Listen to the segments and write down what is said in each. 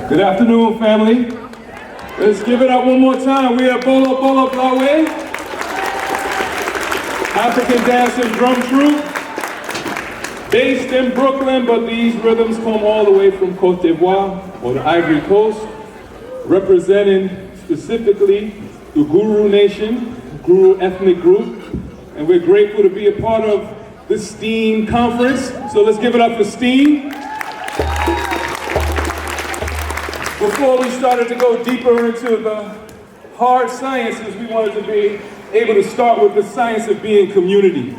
Good afternoon, family. Let's give it up one more time. We have Bolo Bolo Blawe, African dance and drum troupe, based in Brooklyn, but these rhythms come all the way from Cote d'Ivoire, or the Ivory Coast, representing specifically the Guru Nation, Guru ethnic group, and we're grateful to be a part of this STEAM conference, so let's give it up for STEAM. Before we started to go deeper into the hard sciences, we wanted to be able to start with the science of being community.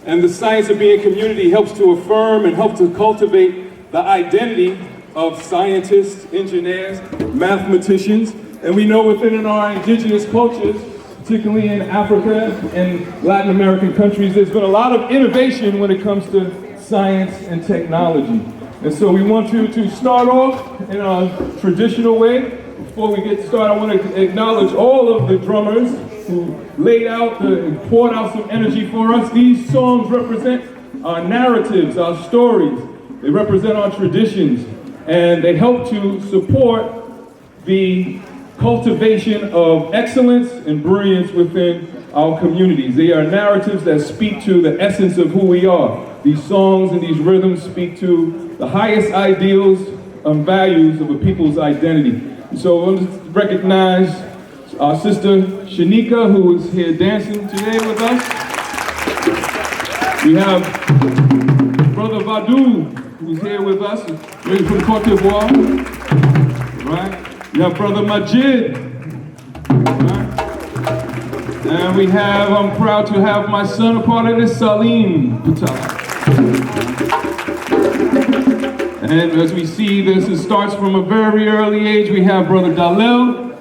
And the science of being community helps to affirm and help to cultivate the identity of scientists, engineers, mathematicians, and we know within our indigenous cultures, particularly in Africa and Latin American countries, there's been a lot of innovation when it comes to science and technology. And so we want to start off in a traditional way. Before we get started, I want to acknowledge all of the drummers who laid out and poured out some energy for us. These songs represent our narratives, our stories. They represent our traditions, and they help to support the cultivation of excellence and brilliance within our communities. They are narratives that speak to the essence of who we are. These songs and these rhythms speak to the highest ideals and values of a people's identity. And so I want to recognize our sister Shanika, who is here dancing today with us. We have Brother Vadu, who's here with us, ready from Cote d'Ivoire. Right? We have Brother Majid. Right? And we have, I'm proud to have my son a part of this, Salim Patel. And as we see this, it starts from a very early age. We have Brother Dalil.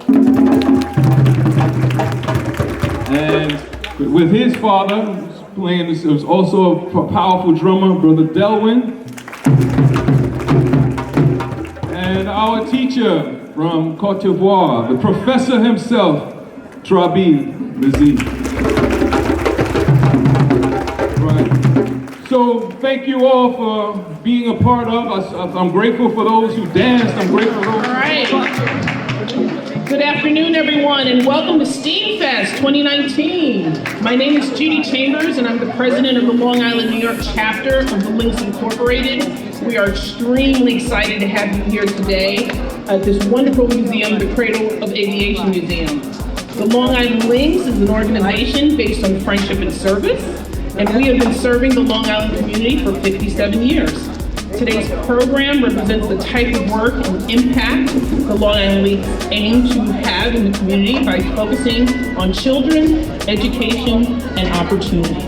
And with his father, who's playing this, was also a powerful drummer, Brother Delwyn. And our teacher from Cote d'Ivoire, the professor himself, Trabi Mazie. Right. So thank you all for being a part of us. I'm grateful for those who danced. I'm grateful for those All right. Good afternoon, everyone, and welcome to SteamFest 2019. My name is Judy Chambers, and I'm the president of the Long Island, New York chapter of the Links Incorporated. We are extremely excited to have you here today at this wonderful museum, the Cradle of Aviation Museum. The Long Island Links is an organization based on friendship and service, and we have been serving the Long Island community for 57 years. Today's program represents the type of work and impact the Long Island Links aim to have in the community by focusing on children, education, and opportunities.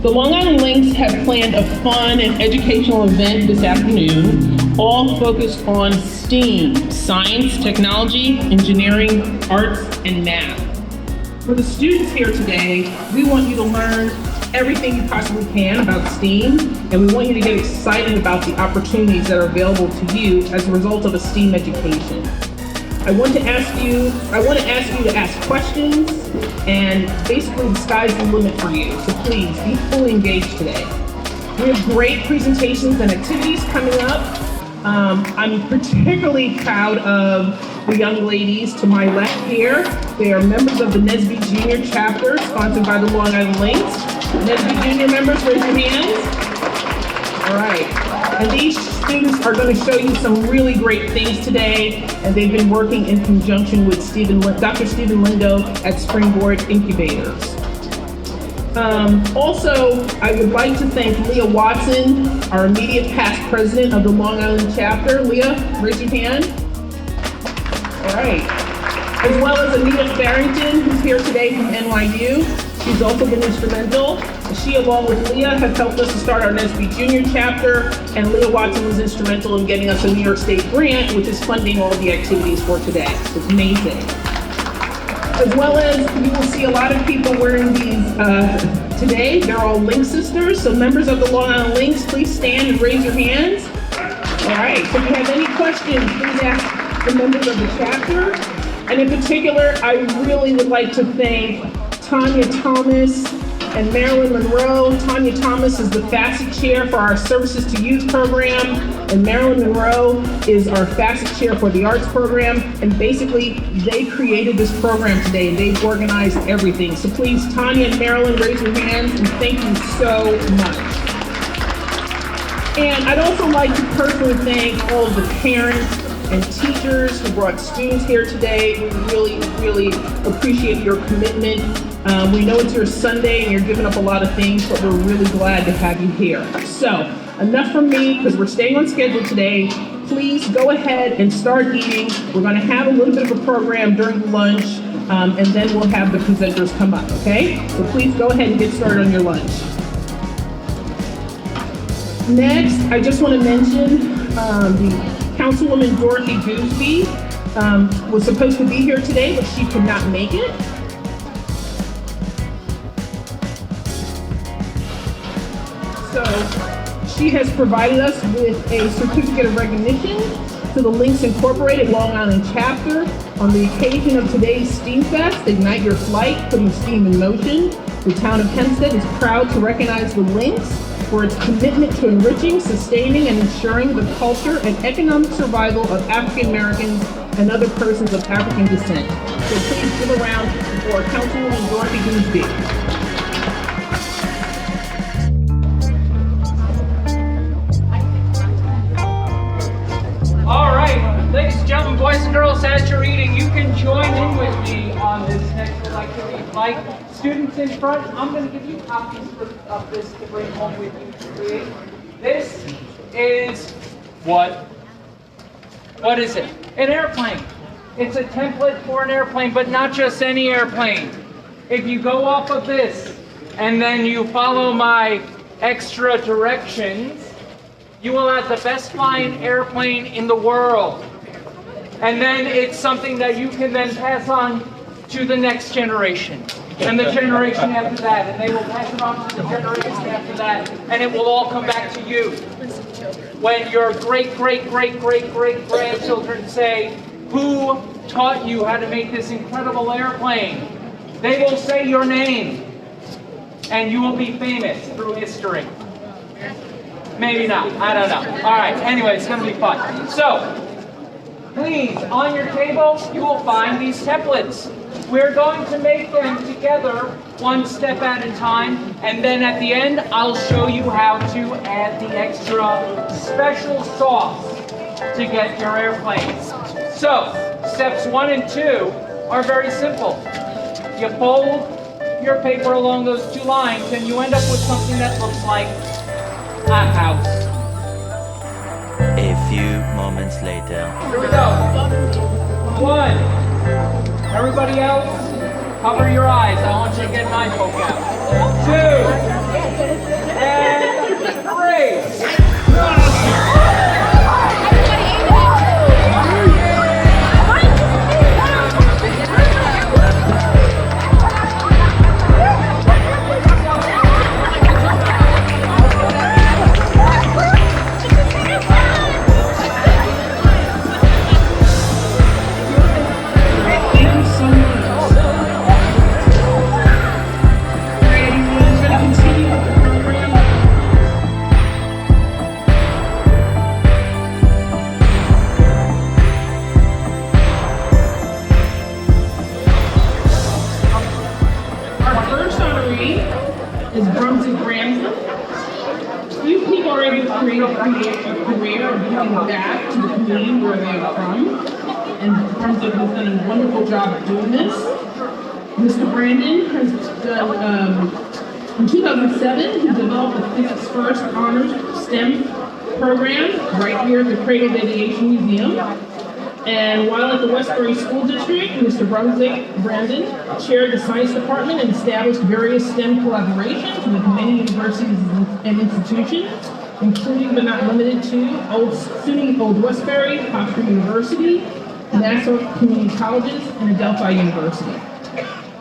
The Long Island Links have planned a fun and educational event this afternoon, all focused on STEAM, science, technology, engineering, arts, and math. For the students here today, we want you to learn everything you possibly can about STEAM, and we want you to get excited about the opportunities that are available to you as a result of a STEAM education. I want to ask you to ask questions, and basically the sky's the limit for you, so please be fully engaged today. We have great presentations and activities coming up. I'm particularly proud of the young ladies to my left here. They are members of the Nesby Junior chapter, sponsored by the Long Island Links. Nesby Junior members, raise your hands. All right. And these students are going to show you some really great things today, and they've been working in conjunction with Dr. Stephen Lindo at Springboard Incubators. Also, I would like to thank Leah Watson, our immediate past president of the Long Island chapter. Leah, raise your hand. All right. As well as Anita Barrington, who's here today from NYU. She's also been instrumental. She, along with Leah, have helped us to start our Nesby Junior chapter, and Leah Watson was instrumental in getting us a New York State grant, which is funding all the activities for today. It's amazing. As well as you will see a lot of people wearing these today. They're all Link sisters. So members of the Long Island Links, please stand and raise your hands. All right, so if you have any questions, please ask the members of the chapter. And in particular, I really would like to thank Tanya Thomas and Marilyn Monroe. Tanya Thomas is the FACET chair for our Services to Youth program. And Marilyn Monroe is our fastest chair for the arts program. And basically, they created this program today, and they've organized everything. So please, Tanya and Marilyn, raise your hands, and thank you so much. And I'd also like to personally thank all of the parents and teachers who brought students here today. We really, really appreciate your commitment. We know it's your Sunday and you're giving up a lot of things, but we're really glad to have you here. So, enough from me, because we're staying on schedule today. Please go ahead and start eating. We're going to have a little bit of a program during lunch, and then we'll have the presenters come up, okay? So please go ahead and get started on your lunch. Next, I just want to mention the Councilwoman Dorothy Gooseby was supposed to be here today, but she could not make it. So she has provided us with a certificate of recognition to the Links Incorporated Long Island chapter on the occasion of today's SteamFest, Ignite Your Flight, Putting STEAM in Motion. The town of Hempstead is proud to recognize the Links for its commitment to enriching, sustaining, and ensuring the culture and economic survival of African Americans and other persons of African descent. So please give a round for Councilwoman Dorothy Gooseby. All right, ladies and gentlemen, boys and girls, as you're eating, you can join in with me on this next little activity. Like students in front, I'm going to give you copies of this to bring home with you to create. This is what is it? An airplane. It's a template for an airplane, but not just any airplane. If you go off of this and then you follow my extra directions, you will have the best flying airplane in the world. And then it's something that you can then pass on to the next generation. And the generation after that. And they will pass it on to the generation after that. And it will all come back to you. When your great-great-great-great-great-grandchildren say, who taught you how to make this incredible airplane? They will say your name. And you will be famous through history. Maybe not. I don't know. All right. Anyway, it's going to be fun. So, please, on your table, you will find these templates. We're going to make them together, one step at a time, and then at the end, I'll show you how to add the extra special sauce to get your airplane. So, steps 1 and 2 are very simple. You fold your paper along those 2 lines, and you end up with something that looks like a house. A few moments later. Here we go. 1. Everybody else, cover your eyes. I want you to get an eye poke out. 2. And 3. Back to the community where they are from, and Brunswick has done a wonderful job of doing this. Mr. Brandon has done, in 2007, he developed the Physics First Honors STEM program right here at the Cradle of Aviation Museum. And while at the Westbury School District, Mr. Brandon chaired the science department and established various STEM collaborations with many universities and institutions, including but not limited to SUNY Old Westbury, Hofstra University, Nassau Community Colleges, and Adelphi University.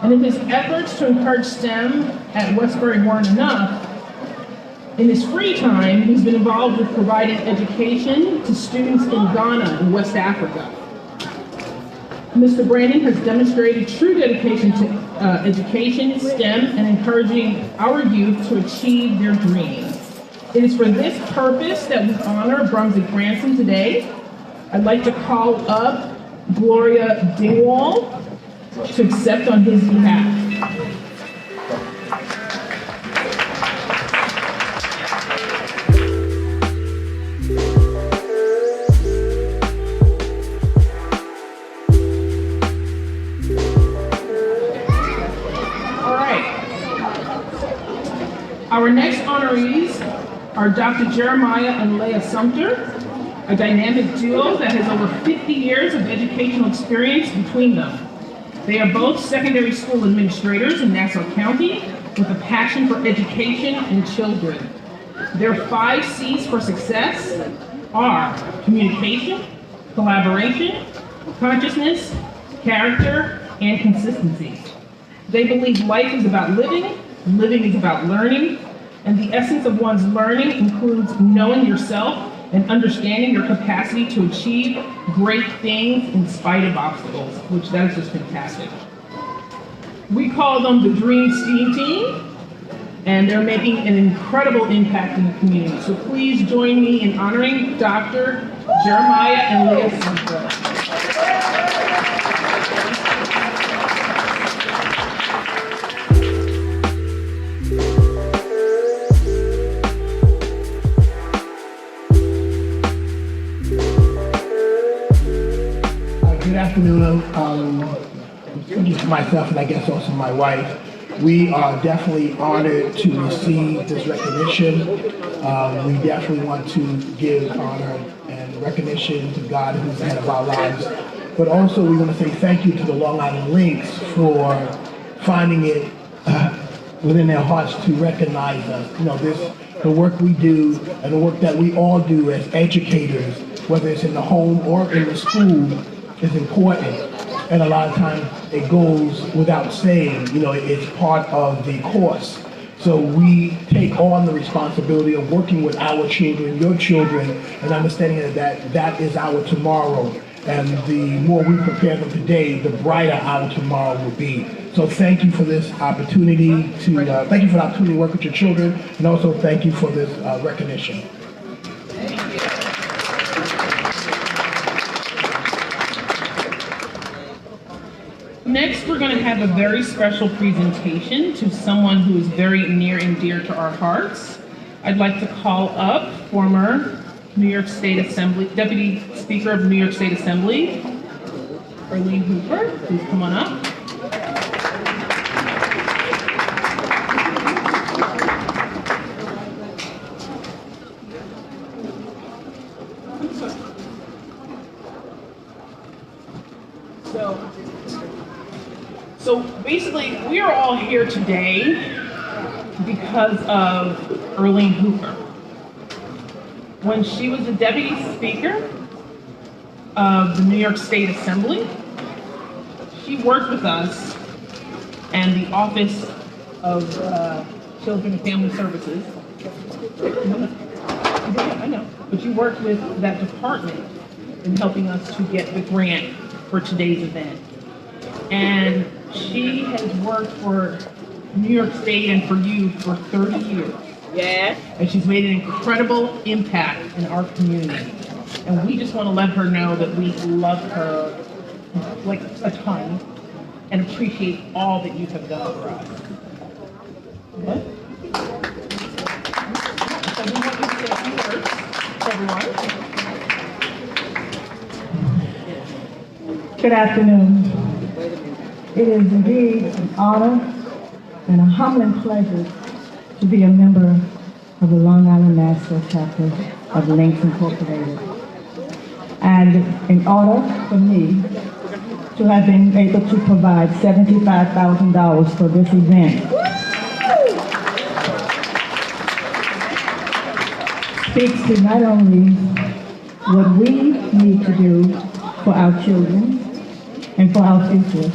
And in his efforts to encourage STEM at Westbury weren't enough, in his free time, he's been involved with providing education to students in Ghana and West Africa. Mr. Brandon has demonstrated true dedication to education, STEM, and encouraging our youth to achieve their dreams. It is for this purpose that we honor Brunswick Branson today. I'd like to call up Gloria Dingwall to accept on his behalf. Our next honorees are Dr. Jeremiah and Leah Sumter, a dynamic duo that has over 50 years of educational experience between them. They are both secondary school administrators in Nassau County with a passion for education and children. Their 5 C's for success are communication, collaboration, consciousness, character, and consistency. They believe life is about living, living is about learning, and the essence of one's learning includes knowing yourself and understanding your capacity to achieve great things in spite of obstacles, which that is just fantastic. We call them the Dream STEAM Team, and they're making an incredible impact in the community. So please join me in honoring Dr. Jeremiah and Leah Sumter. Good afternoon. Speaking for myself and I guess also my wife, we are definitely honored to receive this recognition. We definitely want to give honor and recognition to God who's the head of our lives. But also we want to say thank you to the Long Island Lynx for finding it within their hearts to recognize us. You know, the work we do and the work that we all do as educators, whether it's in the home or in the school, is important, and a lot of times it goes without saying, you know, it's part of the course. So we take on the responsibility of working with our children, your children, and understanding that that is our tomorrow. And the more we prepare them today, the brighter our tomorrow will be. So thank you for this opportunity thank you for the opportunity to work with your children, and also thank you for this recognition. Next, we're going to have a very special presentation to someone who is very near and dear to our hearts. I'd like to call up former New York State Assembly, Deputy Speaker of New York State Assembly, Arlene Hooper. Please come on up. So basically, we are all here today because of Arlene Hooper. When she was the Deputy Speaker of the New York State Assembly, she worked with us and the Office of Children and Family Services. I know, but you worked with that department in helping us to get the grant for today's event. And she has worked for New York State and for you for 30 years. Yeah. And she's made an incredible impact in our community. And we just want to let her know that we love her like a ton and appreciate all that you have done for us. What? So we want you to say a few words, everyone. Good afternoon. It is indeed an honor and a humbling pleasure to be a member of the Long Island National Chapter of Lynx Incorporated. And in order for me to have been able to provide $75,000 for this event, speaks to not only what we need to do for our children and for our future,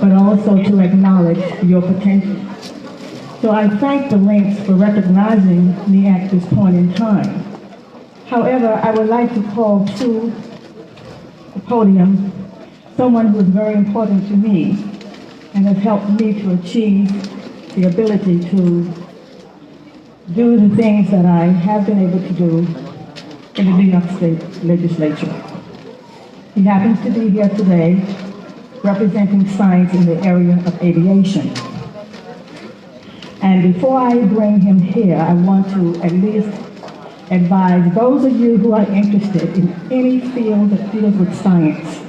but also to acknowledge your potential. So I thank the Lynx for recognizing me at this point in time. However, I would like to call to the podium someone who is very important to me and has helped me to achieve the ability to do the things that I have been able to do in the New York State Legislature. He happens to be here today representing science in the area of aviation. And before I bring him here, I want to at least advise those of you who are interested in any field that deals with science.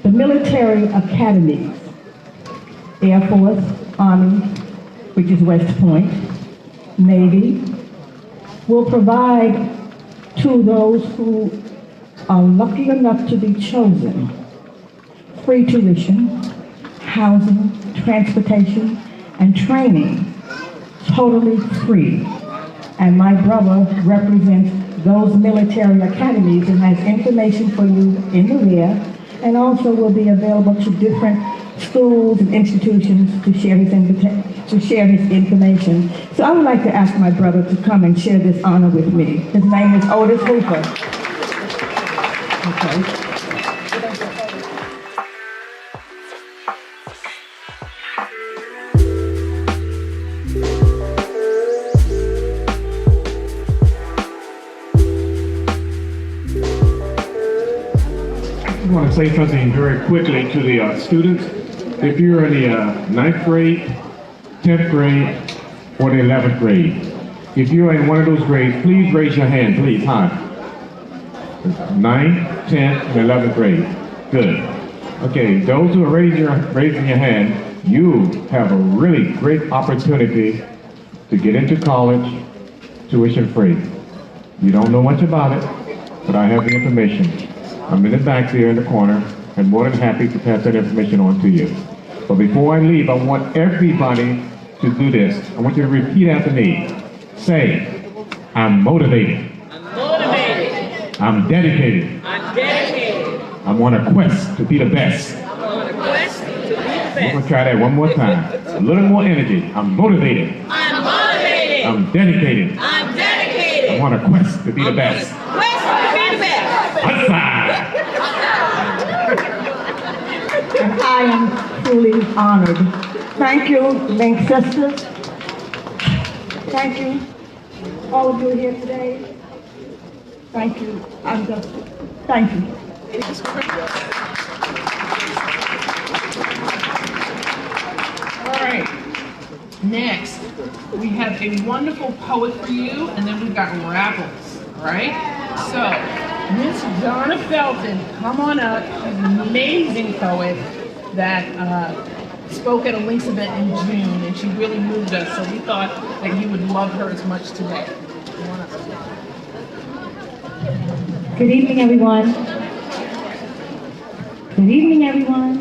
The military academies, Air Force, Army, which is West Point, Navy, will provide to those who are lucky enough to be chosen free tuition, housing, transportation, and training, totally free. And my brother represents those military academies and has information for you in the rear, and also will be available to different schools and institutions to share his information. So I would like to ask my brother to come and share this honor with me. His name is Otis Hooper. Okay. I want to say something very quickly to the students. If you're in the 9th grade, 10th grade, or the 11th grade, if you're in one of those grades, please raise your hand, please, high. 9th, 10th, and 11th grade. Good. Okay, those who are raising your hand, you have a really great opportunity to get into college tuition free. You don't know much about it, but I have the information. I'm in the back there in the corner, and more than happy to pass that information on to you. But before I leave, I want everybody to do this. I want you to repeat after me. Say, I'm motivated. I'm motivated. I'm dedicated. I'm dedicated. I'm on a quest to be the best. I'm on a quest to be the best. I'm gonna try that one more time. A little more energy. I'm motivated. I'm motivated. I'm dedicated. I'm dedicated. I'm on a quest to be the best. Quest to be the best. And I am truly honored. Thank you, Link Sisters. Thank you, all of you here today. Thank you. Thank you. All right. Next, we have a wonderful poet for you, and then we've got raffles. All right. So, Miss Donna Felton, come on up. She's an amazing poet that spoke at a Lynx event in June, and she really moved us. So we thought that you would love her as much today. Come on up. Good evening, everyone. Good evening, everyone.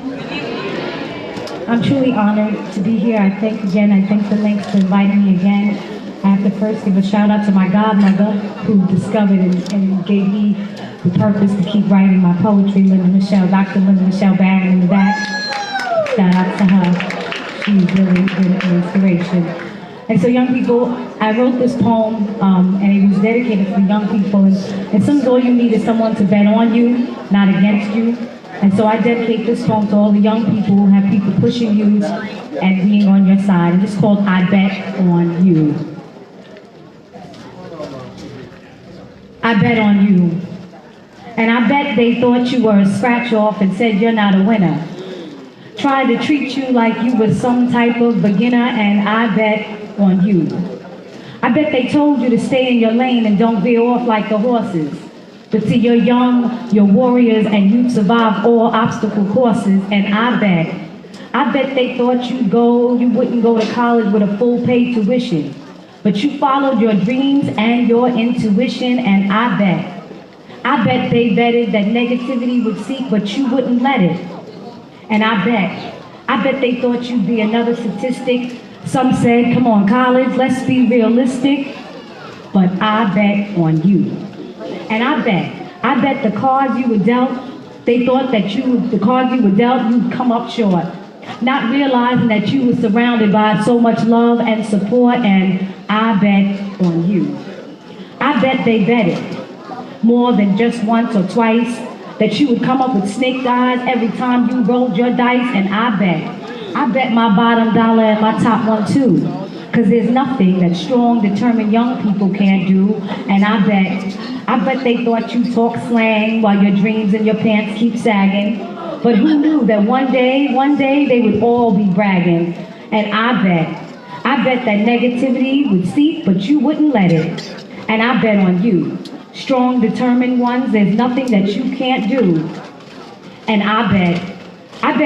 I'm truly honored to be here. I thank the Lynx for inviting me again. I have to first give a shout out to my godmother who discovered and gave me the purpose to keep writing my poetry, Dr. Linda Michelle Barron in the back. Shout out to her. She's really been an inspiration. And so young people, I wrote this poem and it was dedicated to young people. And sometimes all you need is someone to bet on you, not against you. And so I dedicate this poem to all the young people who have people pushing you and being on your side. And it's called I Bet on You. I bet on you. And I bet they thought you were a scratch off and said you're not a winner. Tried to treat you like you were some type of beginner, and I bet on you. I bet they told you to stay in your lane and don't veer off like the horses. But see, you're young, you're warriors, and you've survived all obstacle courses, and I bet they thought you wouldn't go to college with a full paid tuition. But you followed your dreams and your intuition, and I bet they betted that negativity would seek, but you wouldn't let it. And I bet they thought you'd be another statistic. Some said, come on, college, let's be realistic. But I bet on you. And I bet the cards you were dealt, they thought that the cards you were dealt, you'd come up short. Not realizing that you were surrounded by so much love and support, and I bet on you. I bet they betted more than just once or twice, that you would come up with snake eyes every time you rolled your dice, and I bet my bottom dollar and my top one too. Because there's nothing that strong, determined young people can't do. And I bet they thought you talk slang while your dreams and your pants keep sagging. But who knew that one day they would all be bragging. And I bet that negativity would seep, but you wouldn't let it. And I bet on you. Strong, determined ones, there's nothing that you can't do. And I bet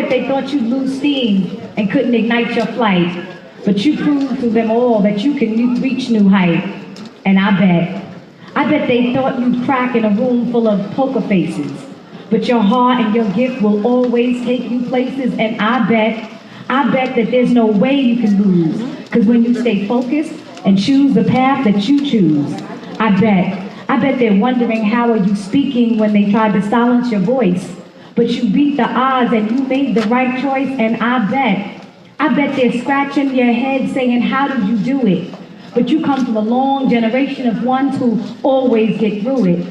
they thought you'd lose steam and couldn't ignite your flight. But you proved to them all that you can reach new height. And I bet they thought you'd crack in a room full of poker faces. But your heart and your gift will always take you places. And I bet that there's no way you can lose. Because when you stay focused and choose the path that you choose, I bet they're wondering how are you speaking when they tried to silence your voice. But you beat the odds and you made the right choice. And I bet they're scratching their head saying, how did you do it? But you come from a long generation of ones who always get through it.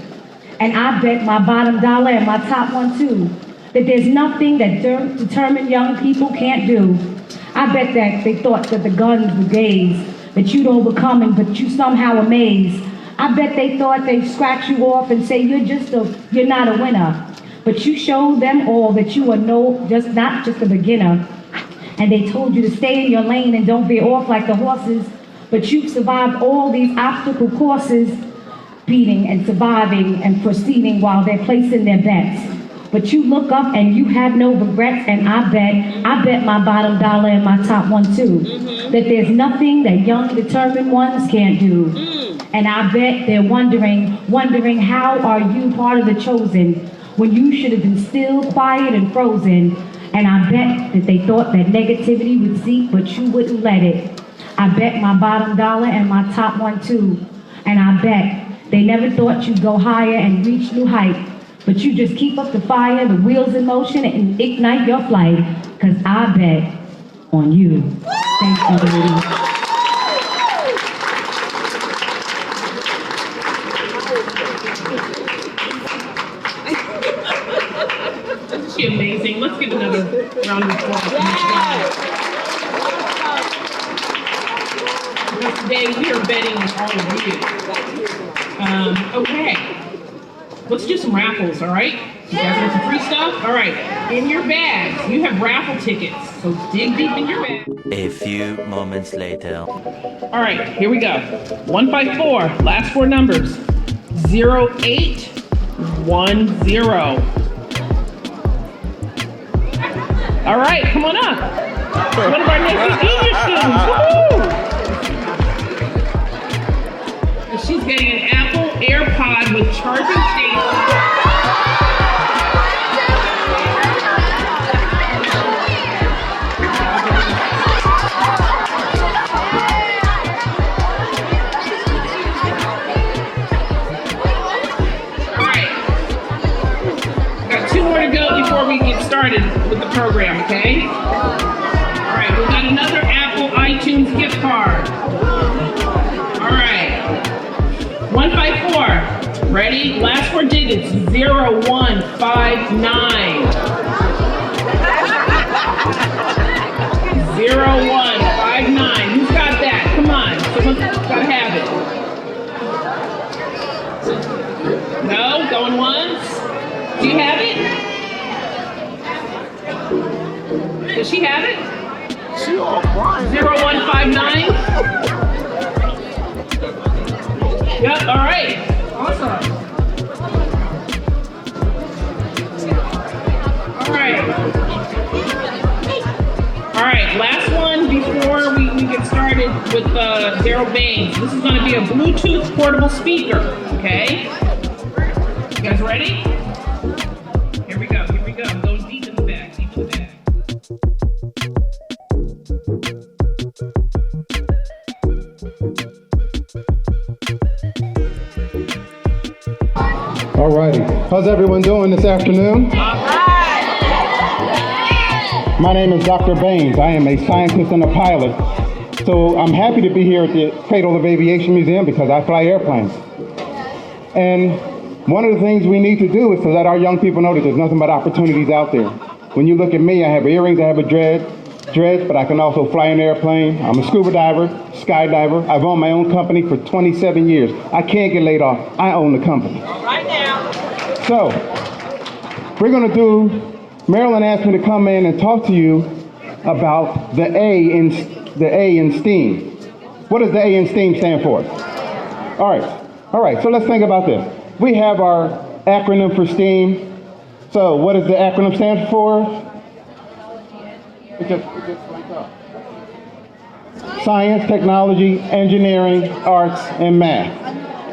And I bet my bottom dollar and my top one too, that there's nothing that determined young people can't do. I bet that they thought that the guns were days, that you'd overcome and but you somehow amazed. I bet they thought they'd scratch you off and say you're not a winner. But you showed them all that you are not just a beginner. And they told you to stay in your lane and don't veer off like the horses. But you've survived all these obstacle courses, beating and surviving and proceeding while they're placing their bets. But you look up and you have no regrets, and I bet my bottom dollar and my top one too, that there's nothing that young determined ones can't do. And I bet they're wondering how are you part of the chosen when you should have been still, quiet, and frozen. And I bet that they thought that negativity would seep, but you wouldn't let it. I bet my bottom dollar and my top one too. And I bet they never thought you'd go higher and reach new height. But you just keep up the fire, the wheels in motion, and ignite your flight. Cause I bet on you. Thank you, ladies. Isn't she amazing? Let's give another round of applause for Miss Donna. Because today we are betting on all of you. Okay. Let's do some raffles, all right? You guys want some free stuff? All right. In your bags, you have raffle tickets. So dig deep in your bag. A few moments later. All right, here we go. 154, last four numbers. 0810. All right, come on up. One of our next junior students. Woo! She's getting an Apple AirPod with charging station. We get started with the program, okay? All right, we've got another Apple iTunes gift card. All right, 154. Ready? Last four digits, 0159. 0159. Who's got that? Come on, someone's got to have it. No? Going once? Do you have it? Does she have it? 0159? Yep, all right. Awesome. All right. All right, last one before we get started with Daryl Baines. This is going to be a Bluetooth portable speaker, okay? You guys ready? Here we go. I'm going deep in the bag, All righty. How's everyone doing this afternoon? My name is Dr. Baines. I am a scientist and a pilot. So I'm happy to be here at the Cradle of Aviation Museum because I fly airplanes. And one of the things we need to do is to let our young people know that there's nothing but opportunities out there. When you look at me, I have earrings, I have a dredge, but I can also fly an airplane. I'm a scuba diver, skydiver. I've owned my own company for 27 years. I can't get laid off. I own the company. Right now. So, we're going to do, Marilyn asked me to come in and talk to you about the A in STEAM. What does the A in STEAM stand for? All right, so let's think about this. We have our acronym for STEAM. So what does the acronym stand for? It just went up. Science, technology, engineering, arts, and math.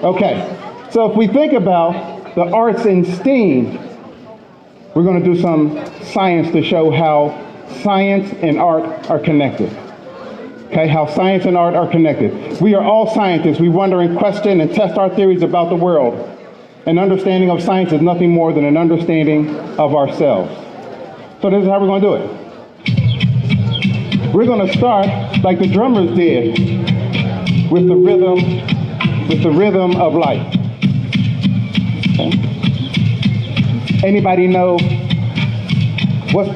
Okay, so if we think about the arts in STEAM, we're going to do some science to show how science and art are connected. Okay, how science and art are connected. We are all scientists. We wonder and question and test our theories about the world. An understanding of science is nothing more than an understanding of ourselves. So this is how we're going to do it. We're going to start like the drummers did, with the rhythm of life. Okay. Anybody know what's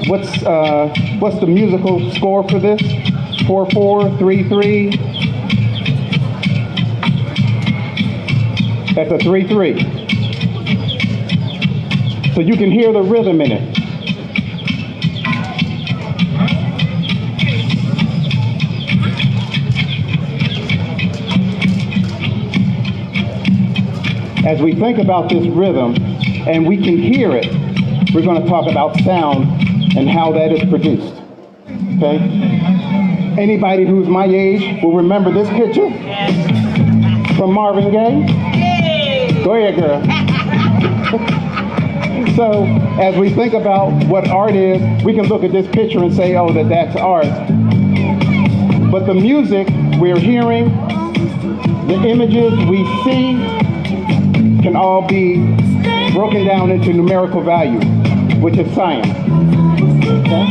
the musical score for this? 4/4, 3/3. That's a 3/3. So you can hear the rhythm in it. As we think about this rhythm and we can hear it, we're going to talk about sound and how that is produced. Okay? Anybody who's my age will remember this picture from Marvin Gaye? Go ahead, girl. So, as we think about what art is, we can look at this picture and say, oh, that's art. But the music we're hearing, the images we see, can all be broken down into numerical value, which is science. Okay?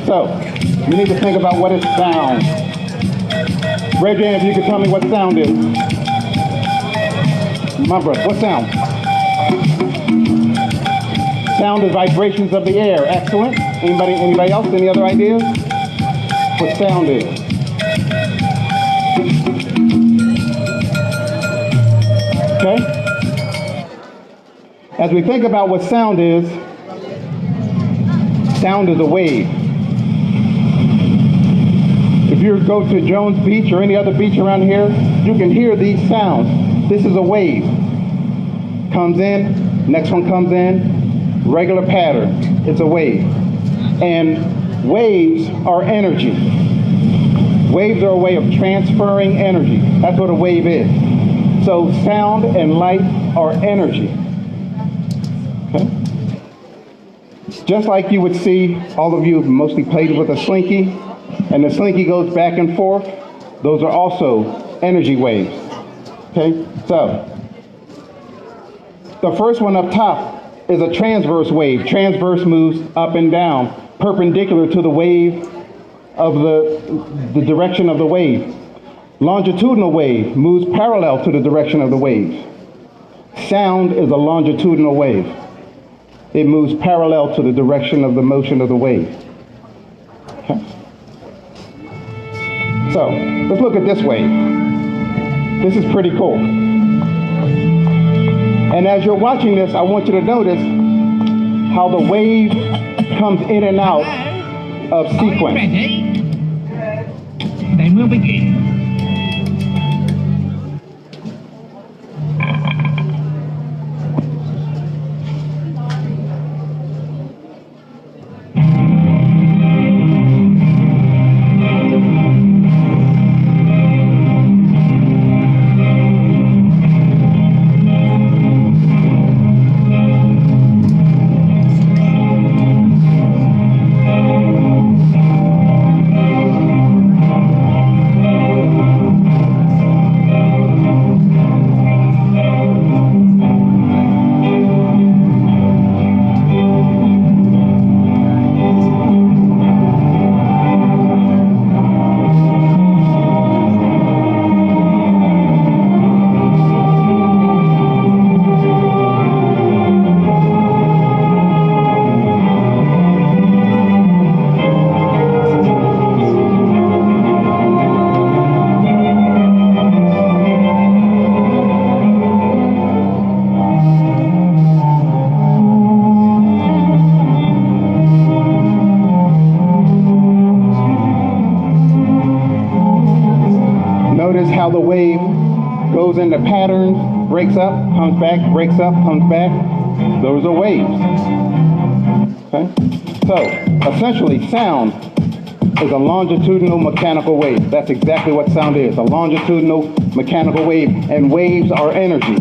So, you need to think about what is sound. Raise your hand if you can tell me what sound is. My brother, what sound? Sound is vibrations of the air. Excellent. Anybody else? Any other ideas? What sound is? Okay? As we think about what sound is a wave. If you go to Jones Beach or any other beach around here, you can hear these sounds. This is a wave. Comes in, next one comes in, regular pattern. It's a wave. And waves are energy. Waves are a way of transferring energy. That's what a wave is. So sound and light are energy. Okay? Just like you would see, all of you have mostly played with a slinky, and the slinky goes back and forth. Those are also energy waves. Okay, so the first one up top is a transverse wave. Transverse moves up and down, perpendicular to the wave of the direction of the wave. Longitudinal wave moves parallel to the direction of the wave. Sound is a longitudinal wave. It moves parallel to the direction of the motion of the wave. Okay. So, let's look at this wave. This is pretty cool. And as you're watching this, I want you to notice how the wave comes in and out of sequence. Then we'll begin. how the wave goes into patterns, breaks up, comes back, breaks up, comes back. Those are waves. Okay? So, essentially, sound is a longitudinal mechanical wave. That's exactly what sound is, a longitudinal mechanical wave, and waves are energy.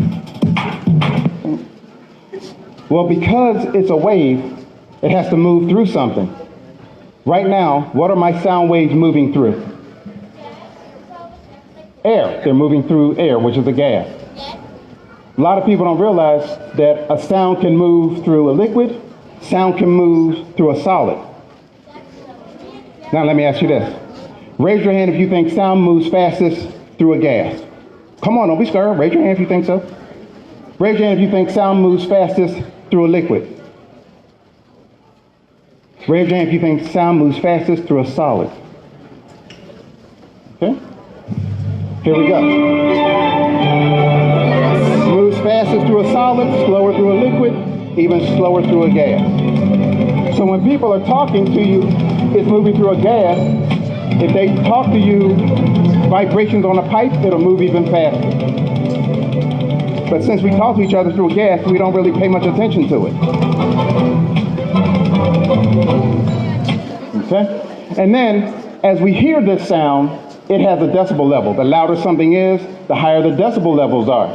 Well, because it's a wave, it has to move through something. Right now, what are my sound waves moving through? Air. They're moving through air, which is a gas. A lot of people don't realize that a sound can move through a liquid, sound can move through a solid. Now let me ask you this. Raise your hand if you think sound moves fastest through a gas. Come on, don't be scared. Raise your hand if you think so. Raise your hand if you think sound moves fastest through a liquid. Raise your hand if you think sound moves fastest through a solid. Okay? Here we go. Moves fastest through a solid, slower through a liquid, even slower through a gas. So when people are talking to you, it's moving through a gas. If they talk to you, vibrations on a pipe, it'll move even faster. But since we talk to each other through a gas, we don't really pay much attention to it. Okay? And then, as we hear this sound, it has a decibel level. The louder something is, the higher the decibel levels are.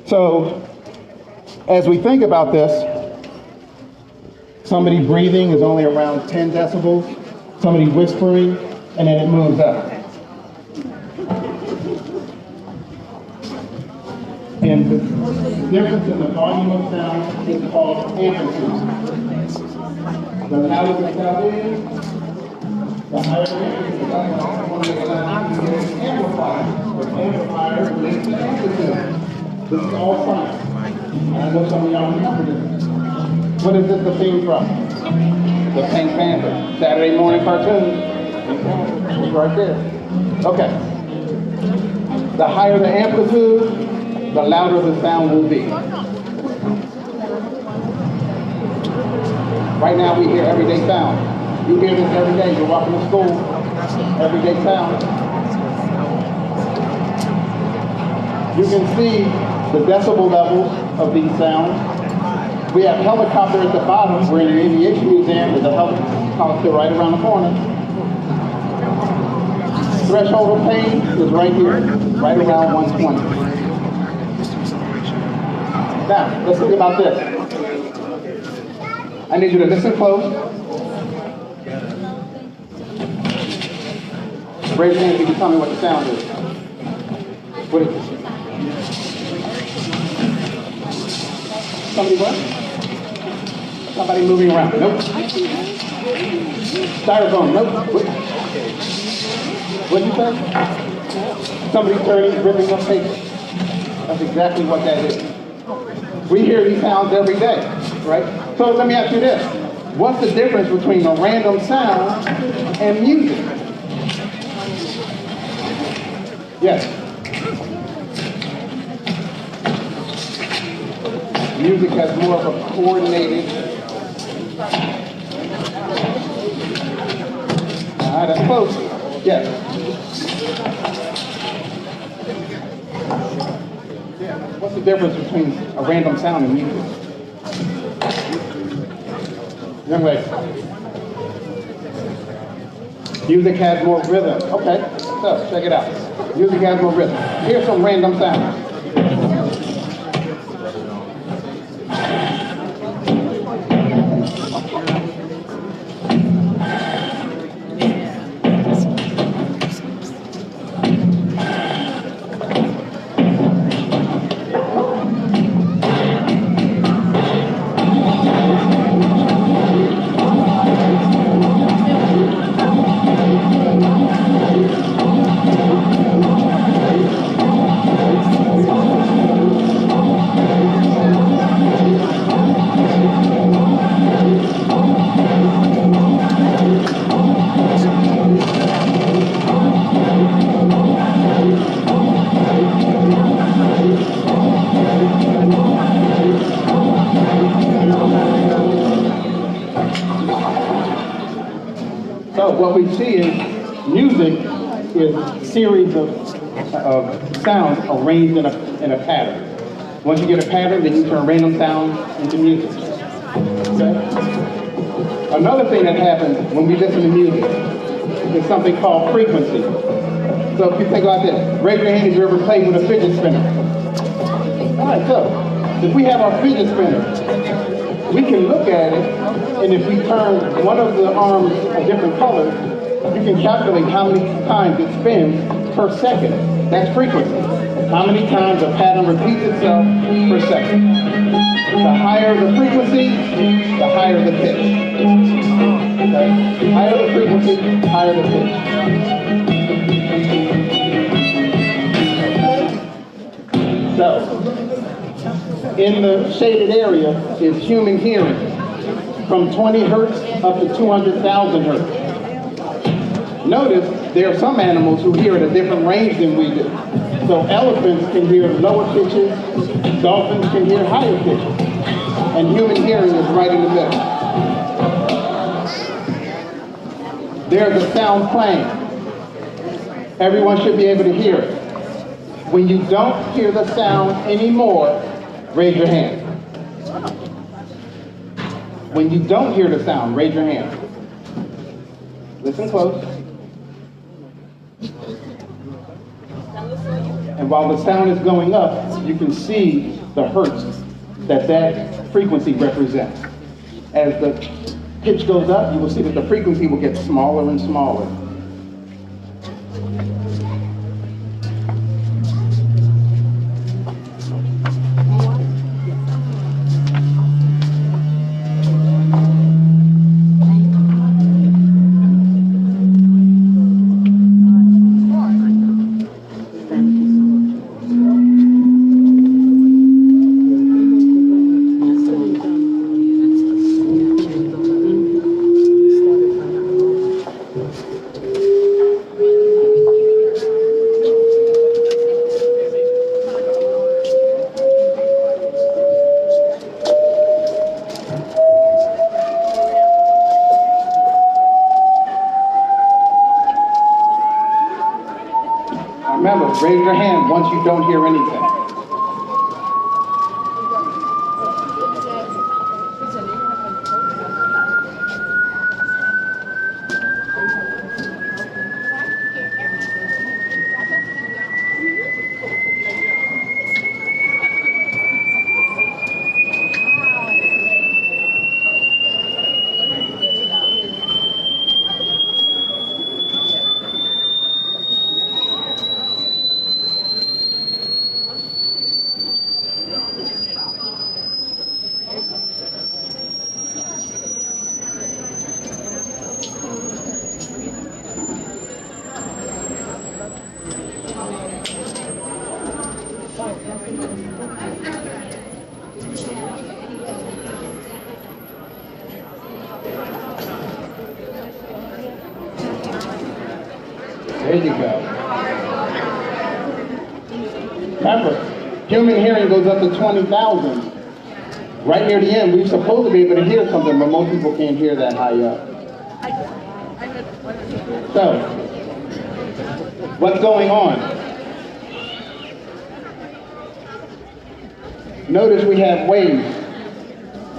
So, as we think about this, somebody breathing is only around 10 decibels, somebody whispering, and then it moves up. And the difference in the volume of sound is called amplitude. The louder the sound is, the higher the amplitude. Amplifier. The amplifier is the amplitude. This is all science. And I know some of y'all remember this. What is this the theme from? The Pink Panther. Saturday morning cartoon. It's right there. Okay. The higher the amplitude, the louder the sound will be. Right now we hear everyday sound. You hear this every day. You're walking to school. Everyday sound. You can see the decibel levels of these sounds. We have helicopter at the bottom. We're in the aviation museum. There's a helicopter right around the corner. Threshold of pain is right here, right around 120. Now, let's think about this. I need you to listen close. Raise your hand if you can tell me what the sound is. What is it? Somebody what? Somebody moving around. Nope. Styrofoam. Nope. What'd you say? Somebody turning, ripping up paper. That's exactly what that is. We hear these sounds every day, right? So let me ask you this. What's the difference between a random sound and music? Yes. Music has more of a coordinated. That's close. Yes. What's the difference between a random sound and music? Young lady. Music has more rhythm. Okay, so check it out. Music has more rhythm. Here's some random sounds. So what we see is music is a series of sounds arranged in a pattern. Once you get a pattern, then you turn random sounds into music. Okay? Another thing that happens when we listen to music is something called frequency. So if you think about this, raise your hand if you ever played with a fidget spinner. All right, so if we have our fidget spinner, we can look at it, and if we turn one of the arms a different color, you can calculate how many times it spins per second. That's frequency. How many times a pattern repeats itself per second. The higher the frequency, the higher the pitch. Okay? Higher the frequency, higher the pitch. So, in the shaded area is human hearing, from 20 hertz up to 200,000 hertz. Notice there are some animals who hear at a different range than we do. So elephants can hear lower pitches, dolphins can hear higher pitches, and human hearing is right in the middle. There's a sound playing. Everyone should be able to hear it. When you don't hear the sound anymore, raise your hand. When you don't hear the sound, raise your hand. Listen close. And while the sound is going up, you can see the hertz that frequency represents. As the pitch goes up, you will see that the frequency will get smaller and smaller. Remember, raise your hand once you don't hear anything. There you go. Remember, human hearing goes up to 20,000. Right near the end, we're supposed to be able to hear something, but most people can't hear that high up. So, what's going on? Notice we have waves.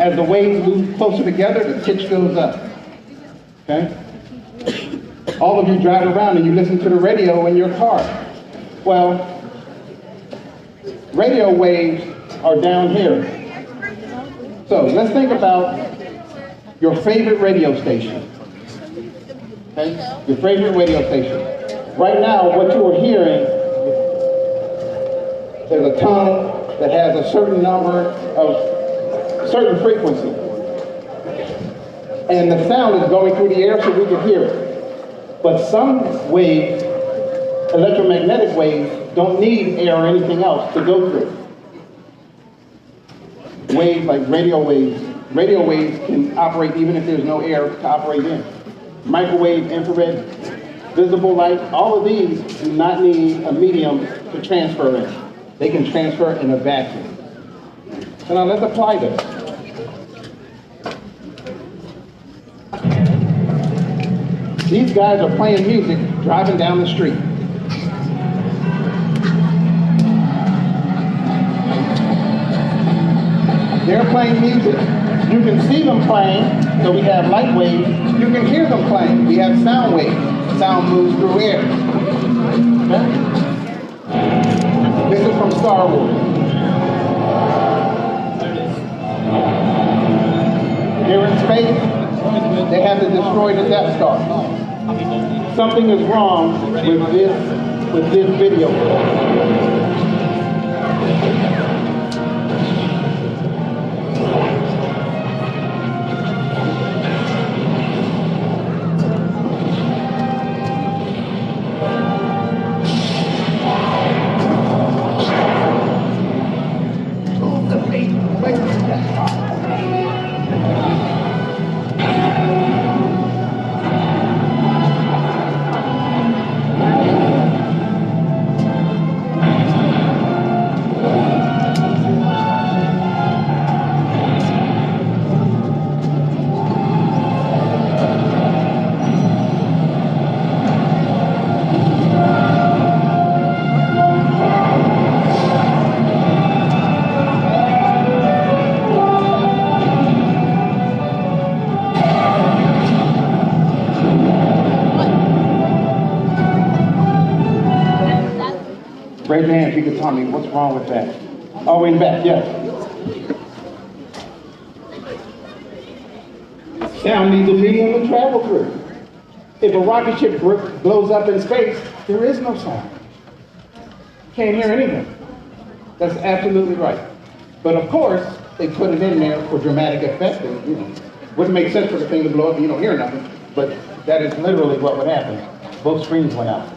As the waves move closer together, the pitch goes up. Okay? All of you drive around and you listen to the radio in your car. Well, radio waves are down here. So let's think about your favorite radio station. Okay? Your favorite radio station. Right now, what you are hearing is a tone that has a certain number of certain frequency. And the sound is going through the air so we can hear it. But some waves, electromagnetic waves, don't need air or anything else to go through. Waves like radio waves can operate even if there's no air to operate in. Microwave, infrared, visible light, all of these do not need a medium to transfer in. They can transfer in a vacuum. So now let's apply this. These guys are playing music driving down the street. They're playing music. You can see them playing, so we have light waves. You can hear them playing. We have sound waves. Sound moves through air. Okay? This is from Star Wars. Here in space, they have to destroy the Death Star. Something is wrong with this video. Raise your hand if you can tell me what's wrong with that. Oh, in the back, yes. Sound needs a medium to travel through. If a rocket ship blows up in space, there is no sound. Can't hear anything. That's absolutely right. But of course, they put it in there for dramatic effect. And, wouldn't make sense for the thing to blow up and you don't hear nothing. But that is literally what would happen. Both screens went out.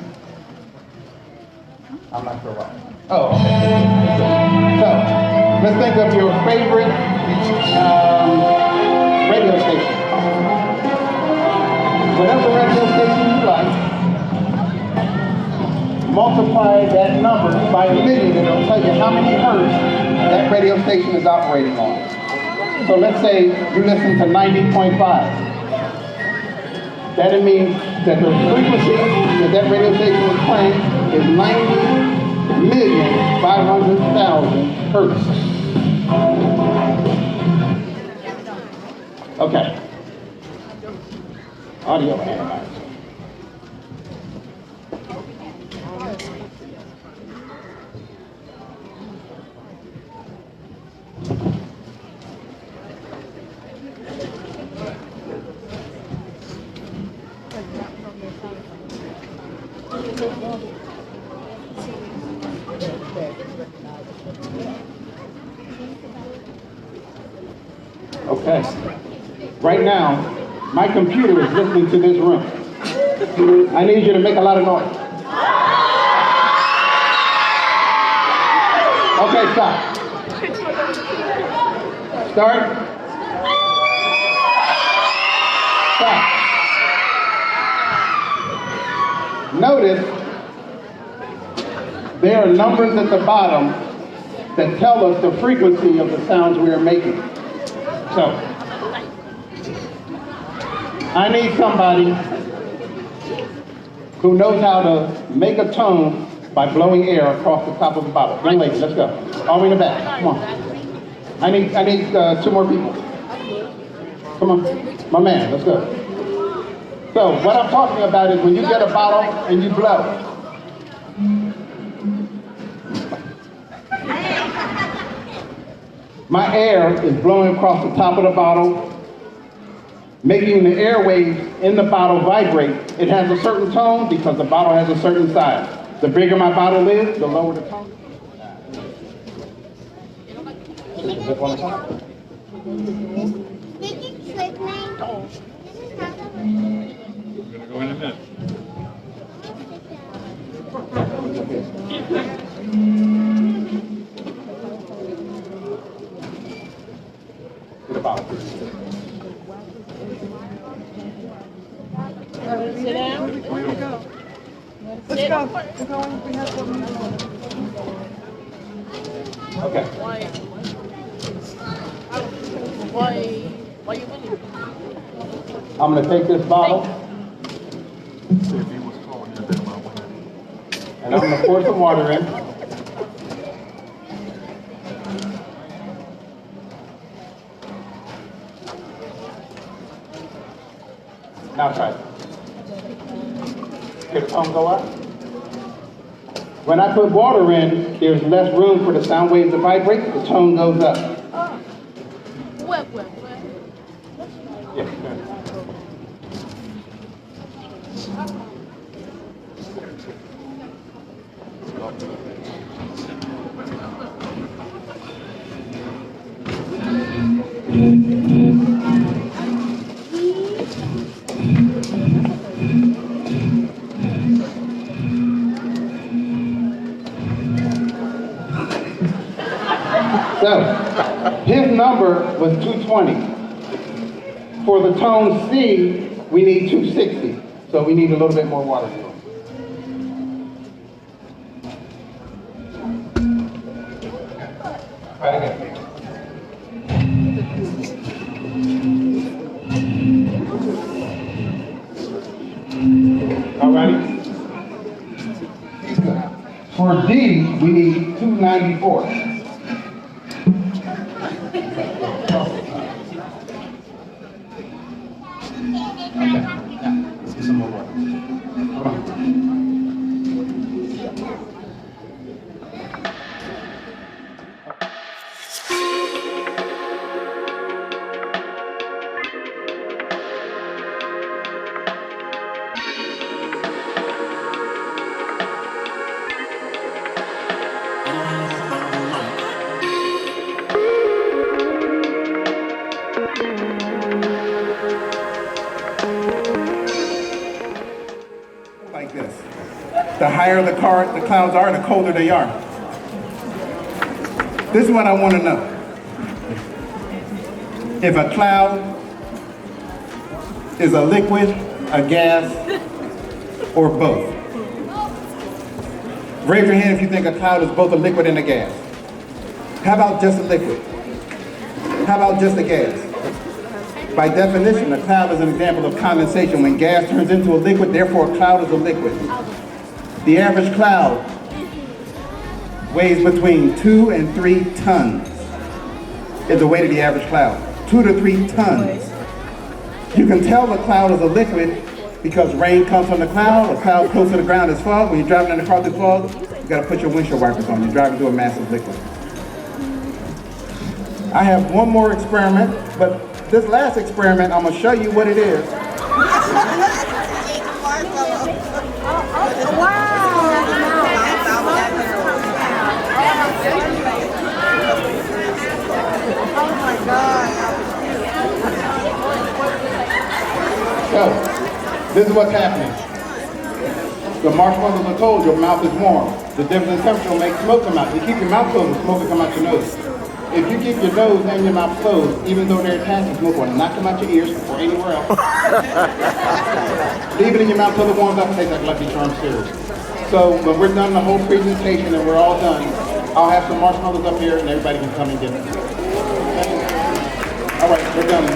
I'm not sure why. Oh, okay. So, let's think of your favorite radio station. Whatever radio station you like, multiply that number by a million and it'll tell you how many hertz that radio station is operating on. So let's say you listen to 90.5. That means that the frequency that radio station is playing is 90,500,000 hertz. Okay. Audio analyzer. Okay. Right now, my computer is listening to this room. I need you to make a lot of noise. Okay, stop. Start. Stop. Notice there are numbers at the bottom that tell us the frequency of the sounds we are making. So, I need somebody who knows how to make a tone by blowing air across the top of the bottle. Young lady, let's go. All the way in the back. Come on. I need 2 more people. Come on. My man, let's go. So, what I'm talking about is when you get a bottle and you blow. My air is blowing across the top of the bottle, making the airwaves in the bottle vibrate. It has a certain tone because the bottle has a certain size. The bigger my bottle is, the lower the tone. We're gonna go in a minute. Sit down. Let's go. We're going. We have something. Okay. Why you winning? I'm going to take this bottle And I'm gonna pour some water in. Now try it. Hear the tone go up? When I put water in, there's less room for the sound waves to vibrate, the tone goes up. Yeah, good. So, his number was 220. For the tone C, we need 260. So we need a little bit more water. Try it again. All righty. For D, we need 294. Some more water. Hold on. Like this. The higher the clouds are, the colder they are. This is what I want to know. If a cloud is a liquid, a gas, or both. Raise your hand if you think a cloud is both a liquid and a gas. How about just a liquid? How about just a gas? By definition, a cloud is an example of condensation. When gas turns into a liquid, therefore a cloud is a liquid. The average cloud weighs between 2 and 3 tons. Is the weight of the average cloud. 2 to 3 tons. You can tell the cloud is a liquid because rain comes from the cloud. A cloud close to the ground is fog. When you're driving in the car through fog, you gotta put your windshield wipers on. You're driving through a massive liquid. I have one more experiment, but this last experiment, I'm gonna show you what it is. So, this is what's happening. The marshmallows are cold, your mouth is warm. The difference in temperature will make smoke come out. You keep your mouth closed, the smoke will come out your nose. If you keep your nose and your mouth closed, even though they're attached, the smoke will not come out your ears or anywhere else. Leave it in your mouth till it warms up and tastes like Lucky Charms cereal. So when we're done the whole presentation and we're all done, I'll have some marshmallows up here and everybody can come and get them. All right, we're done.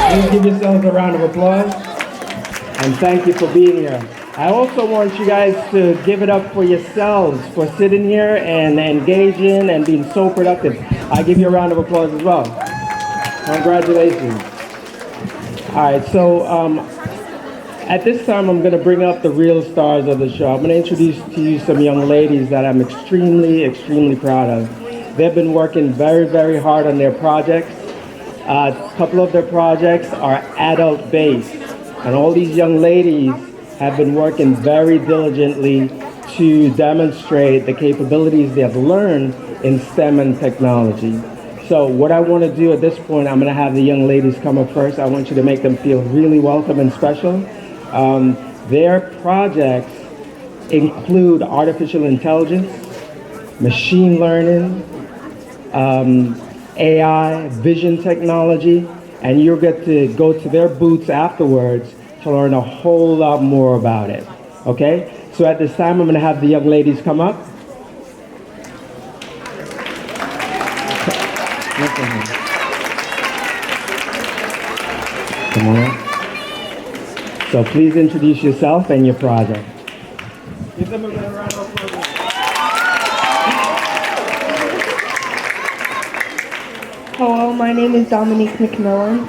Please give yourselves a round of applause and thank you for being here. I also want you guys to give it up for yourselves for sitting here and engaging and being so productive. I give you a round of applause as well. Congratulations. All right, so at this time I'm going to bring up the real stars of the show. I'm going to introduce to you some young ladies that I'm extremely proud of. They've been working very hard on their projects. A couple of their projects are adult-based, and all these young ladies have been working very diligently to demonstrate the capabilities they have learned in STEM and technology. So what I want to do at this point, I'm going to have the young ladies come up first. I want you to make them feel really welcome and special. Their projects include artificial intelligence, machine learning, AI, vision technology, and you'll get to go to their booths afterwards to learn a whole lot more about it. Okay? So at this time, I'm going to have the young ladies come up. Come on up. So please introduce yourself and your project. Give them a round of applause. Hello, my name is Dominique McMillan.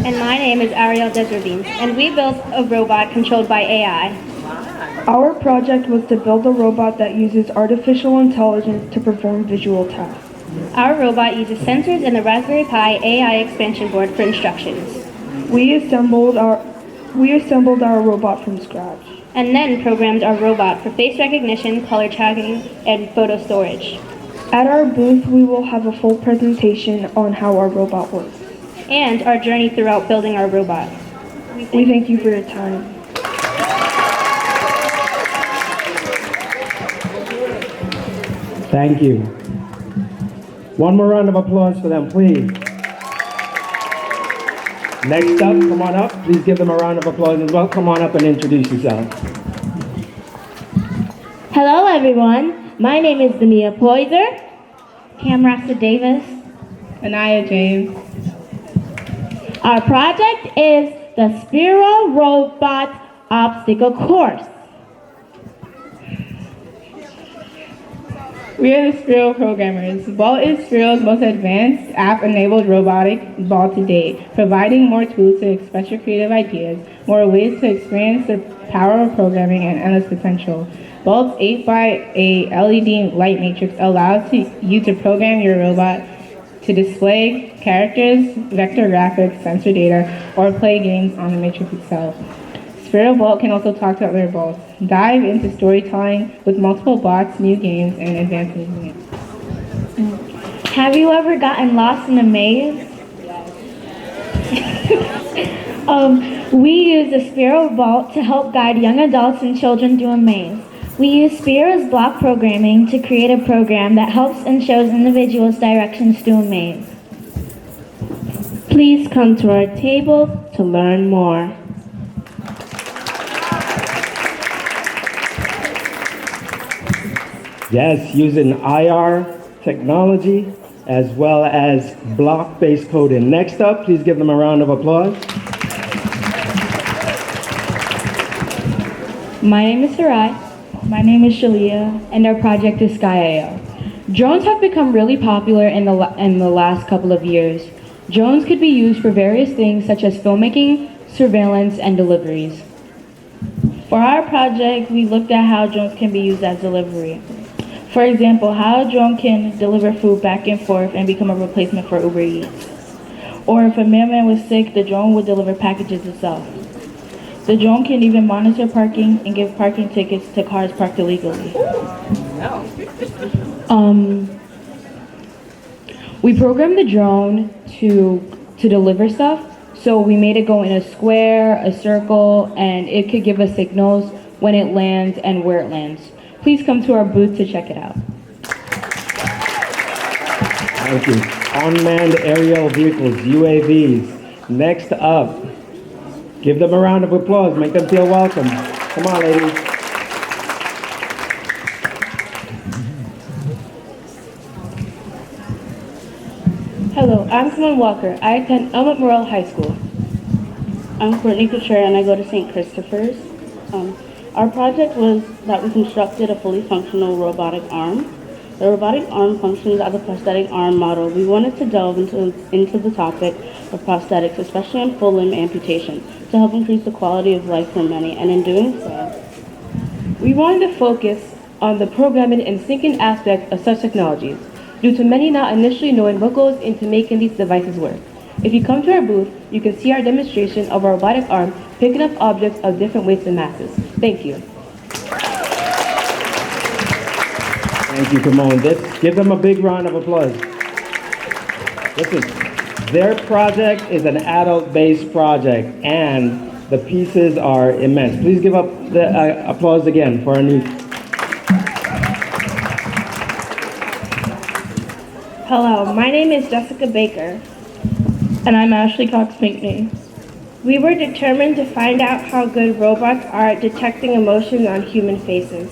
And my name is Ariel Desravine, and we built a robot controlled by AI. Our project was to build a robot that uses artificial intelligence to perform visual tasks. Our robot uses sensors and the Raspberry Pi AI expansion board for instructions. We assembled our robot from scratch. And then programmed our robot for face recognition, color tracking, and photo storage. At our booth, we will have a full presentation on how our robot works. And our journey throughout building our robot. We thank you for your time. Thank you. One more round of applause for them, please. Next up, come on up. Please give them a round of applause as well. Come on up and introduce yourself. Hello, everyone. My name is Dania Poiser, Camrasa Davis, Anaya James. Our project is the Spiro Robot Obstacle Course. We are the Spiro programmers. Vault is Spiro's most advanced app-enabled robotic ball to date, providing more tools to express your creative ideas, more ways to experience the power of programming and endless potential. Vault's 8x8 LED light matrix allows you to program your robot to display characters, vector graphics, sensor data, or play games on the matrix itself. Spiro Vault can also talk to other vaults. Dive into storytelling with multiple bots, new games, and advanced movement. Have you ever gotten lost in a maze? We use the Spiro Vault to help guide young adults and children through a maze. We use Spiro's block programming to create a program that helps and shows individuals directions through a maze. Please come to our table to learn more. Yes, using IR technology as well as block-based coding. Next up, please give them a round of applause. My name is Sarai. My name is Shalia, and our project is Sky.io. Drones have become really popular in the last couple of years. Drones could be used for various things such as filmmaking, surveillance, and deliveries. For our project, we looked at how drones can be used as delivery. For example, how a drone can deliver food back and forth and become a replacement for Uber Eats. Or if a mailman was sick, the drone would deliver packages itself. The drone can even monitor parking and give parking tickets to cars parked illegally. We programmed the drone to deliver stuff, so we made it go in a square, a circle, and it could give us signals when it lands and where it lands. Please come to our booth to check it out. Thank you. Unmanned aerial vehicles, UAVs. Next up, give them a round of applause. Make them feel welcome. Come on, ladies. Hello, I'm Simone Walker. I attend Elmont Morrell High School. I'm Courtney Couture and I go to St. Christopher's. Our project was that we constructed a fully functional robotic arm. The robotic arm functions as a prosthetic arm model. We wanted to delve into the topic of prosthetics, especially in full limb amputation, to help increase the quality of life for many, and in doing so, We wanted to focus on the programming and syncing aspects of such technologies, due to many not initially knowing what goes into making these devices work. If you come to our booth, you can see our demonstration of our robotic arm picking up objects of different weights and masses. Thank you. Thank you, Simone. Give them a big round of applause. Listen, their project is an adult-based project, and the pieces are immense. Please give up the applause again for our new. hello, my name is Jessica Baker. And I'm Ashley Cox Pinkney. We were determined to find out how good robots are at detecting emotions on human faces.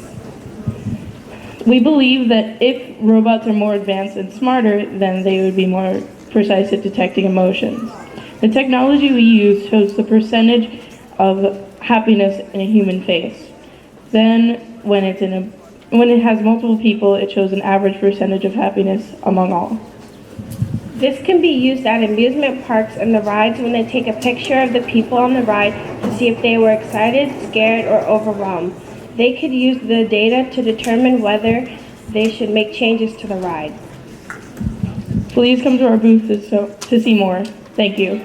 We believe that if robots are more advanced and smarter, then they would be more precise at detecting emotions. The technology we use shows the percentage of happiness in a human face. Then, when it has multiple people, it shows an average percentage of happiness among all. This can be used at amusement parks and the rides when they take a picture of the people on the ride to see if they were excited, scared, or overwhelmed. They could use the data to determine whether they should make changes to the ride. Please come to our booth to see more. Thank you.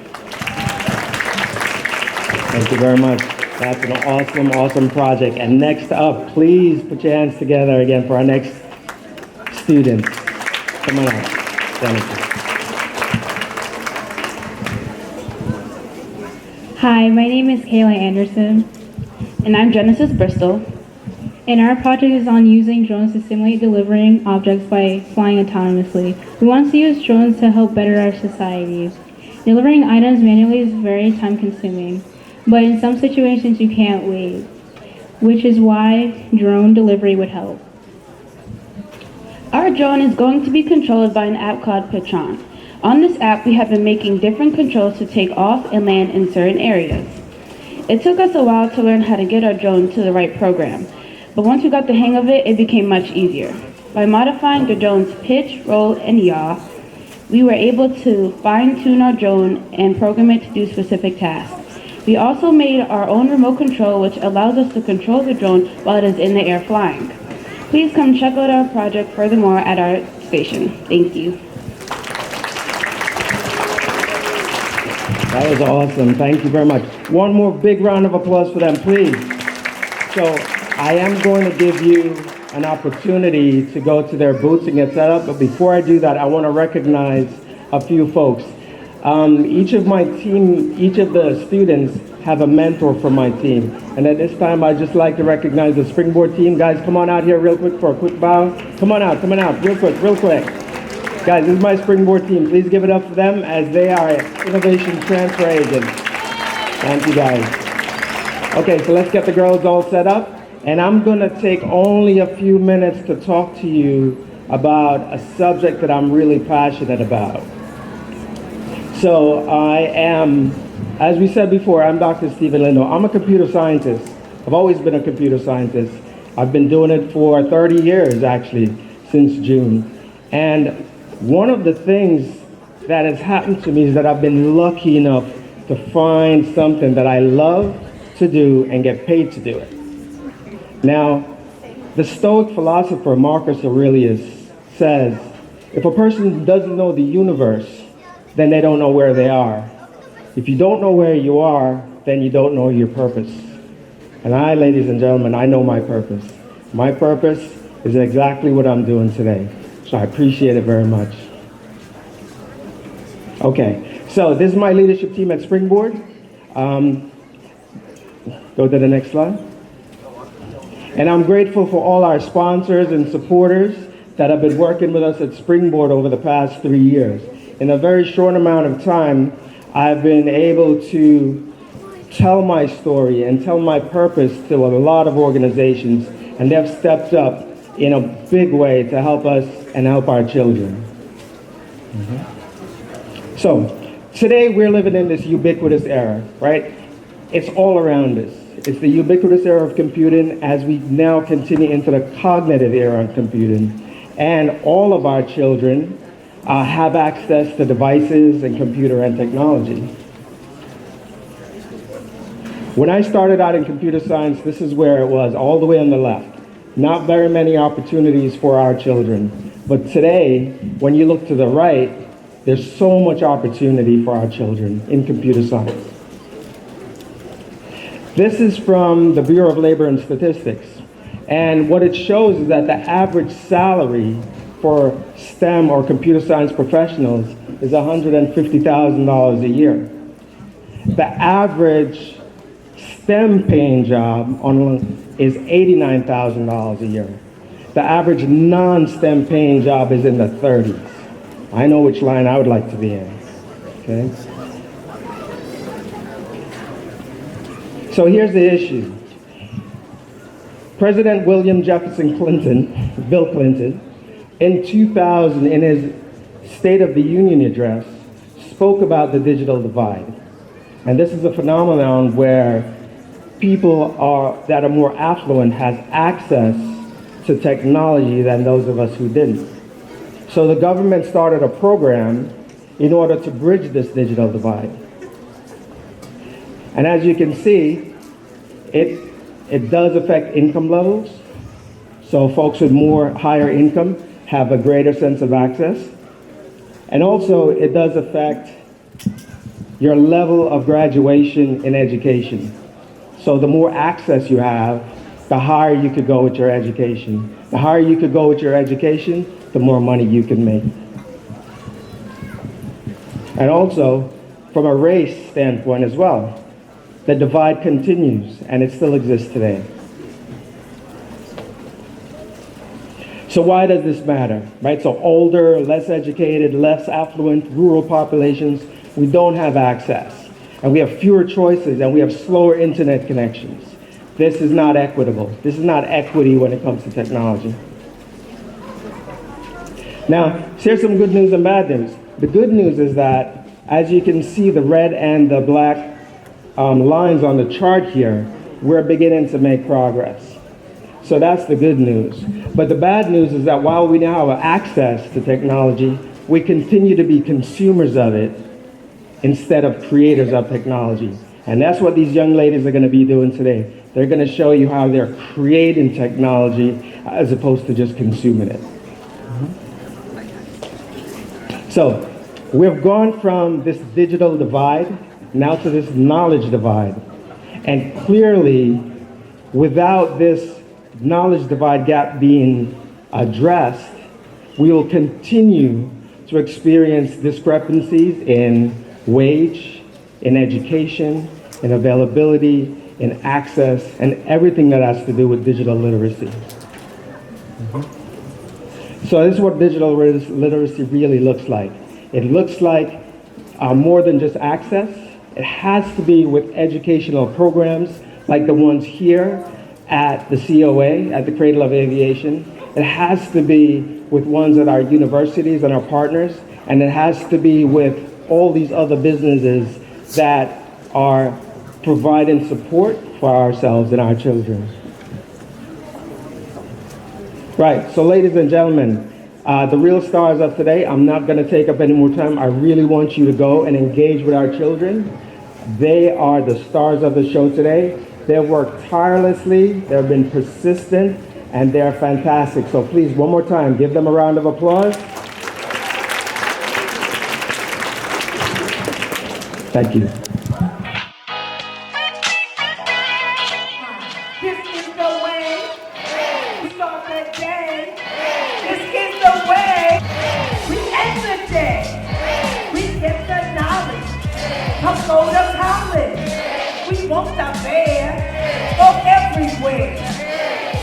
Thank you very much. That's an awesome, awesome project. And next up, please put your hands together again for our next student. Come on up, Jennifer. Hi, my name is Kayla Anderson. And I'm Genesis Bristol. And our project is on using drones to simulate delivering objects by flying autonomously. We want to use drones to help better our societies. Delivering items manually is very time consuming, but in some situations you can't wait, which is why drone delivery would help. Our drone is going to be controlled by an app called Pitron. On this app, we have been making different controls to take off and land in certain areas. It took us a while to learn how to get our drone to the right program, but once we got the hang of it, it became much easier. By modifying the drone's pitch, roll, and yaw, we were able to fine-tune our drone and program it to do specific tasks. We also made our own remote control, which allows us to control the drone while it is in the air flying. Please come check out our project furthermore at our station. Thank you. That was awesome. Thank you very much. One more big round of applause for them, please. So I am going to give you an opportunity to go to their booths and get set up. But before I do that, I want to recognize a few folks. Each of the students have a mentor from my team. And at this time, I'd just like to recognize the Springboard team. Guys, come on out here real quick for a quick bow. Come on out, real quick. Guys, this is my Springboard team. Please give it up for them as they are innovation transfer agents. Thank you, guys. Okay, so let's get the girls all set up. And I'm going to take only a few minutes to talk to you about a subject that I'm really passionate about. So I am, as we said before, I'm Dr. Stephen Lindo. I'm a computer scientist. I've always been a computer scientist. I've been doing it for 30 years, actually, since June. And one of the things that has happened to me is that I've been lucky enough to find something that I love to do and get paid to do it. Now, the Stoic philosopher Marcus Aurelius says, if a person doesn't know the universe, then they don't know where they are. If you don't know where you are, then you don't know your purpose. And I, ladies and gentlemen, I know my purpose. My purpose is exactly what I'm doing today. So I appreciate it very much. Okay, so this is my leadership team at Springboard. Go to the next slide. And I'm grateful for all our sponsors and supporters that have been working with us at Springboard over the past 3 years. In a very short amount of time, I've been able to tell my story and tell my purpose to a lot of organizations, and they've stepped up in a big way to help us and help our children. So, today we're living in this ubiquitous era, right? It's all around us. It's the ubiquitous era of computing as we now continue into the cognitive era of computing. And all of our children have access to devices and computer and technology. When I started out in computer science, this is where it was, all the way on the left. Not very many opportunities for our children. But today, when you look to the right, there's so much opportunity for our children in computer science. This is from the Bureau of Labor and Statistics. And what it shows is that the average salary for STEM or computer science professionals is $150,000 a year. The average STEM paying job is $89,000 a year. The average non-STEM paying job is in the 30s. I know which line I would like to be in, okay? So here's the issue. President William Jefferson Clinton, Bill Clinton, in 2000, in his State of the Union address, spoke about the digital divide. And this is a phenomenon where people that are more affluent has access to technology than those of us who didn't. So the government started a program in order to bridge this digital divide. And as you can see, it does affect income levels. So folks with higher income have a greater sense of access. And also it does affect your level of graduation in education. So the more access you have, the higher you could go with your education. The higher you could go with your education, the more money you can make. And also, from a race standpoint as well, the divide continues, and it still exists today. So why does this matter, right? So older, less educated, less affluent, rural populations, we don't have access, and we have fewer choices, and we have slower internet connections. This is not equitable. This is not equity when it comes to technology. Now, here's some good news and bad news. The good news is that, as you can see the red and the black lines on the chart here, we're beginning to make progress. So that's the good news. But the bad news is that while we now have access to technology, we continue to be consumers of it instead of creators of technology. And that's what these young ladies are going to be doing today. They're going to show you how they're creating technology as opposed to just consuming it. So we've gone from this digital divide now to this knowledge divide. And clearly, without this knowledge divide gap being addressed, we will continue to experience discrepancies in wage, in education, in availability, in access, and everything that has to do with digital literacy. So this is what digital literacy really looks like. It looks like more than just access. It has to be with educational programs like the ones here at the COA, at the Cradle of Aviation. It has to be with ones at our universities and our partners, and it has to be with all these other businesses that are providing support for ourselves and our children. Right, so ladies and gentlemen, the real stars of today, I'm not going to take up any more time. I really want you to go and engage with our children. They are the stars of the show today. They've worked tirelessly, they've been persistent, and they're fantastic. So please, one more time, give them a round of applause. Thank you. This is the way we start the day. This is the way we end the day. We get the knowledge. Come go to college. We won't stop there. Go everywhere.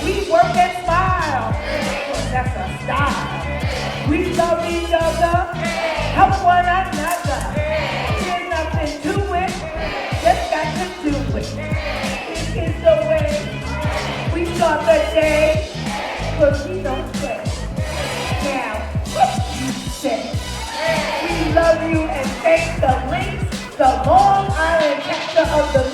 We work and smile. That's a style. We love each other. Help one another. There's nothing to it. Just got to do it. This is the way we start the day. Cause we don't play. Now, what you say? We love you and thank the Lynx, the Long Island chapter of the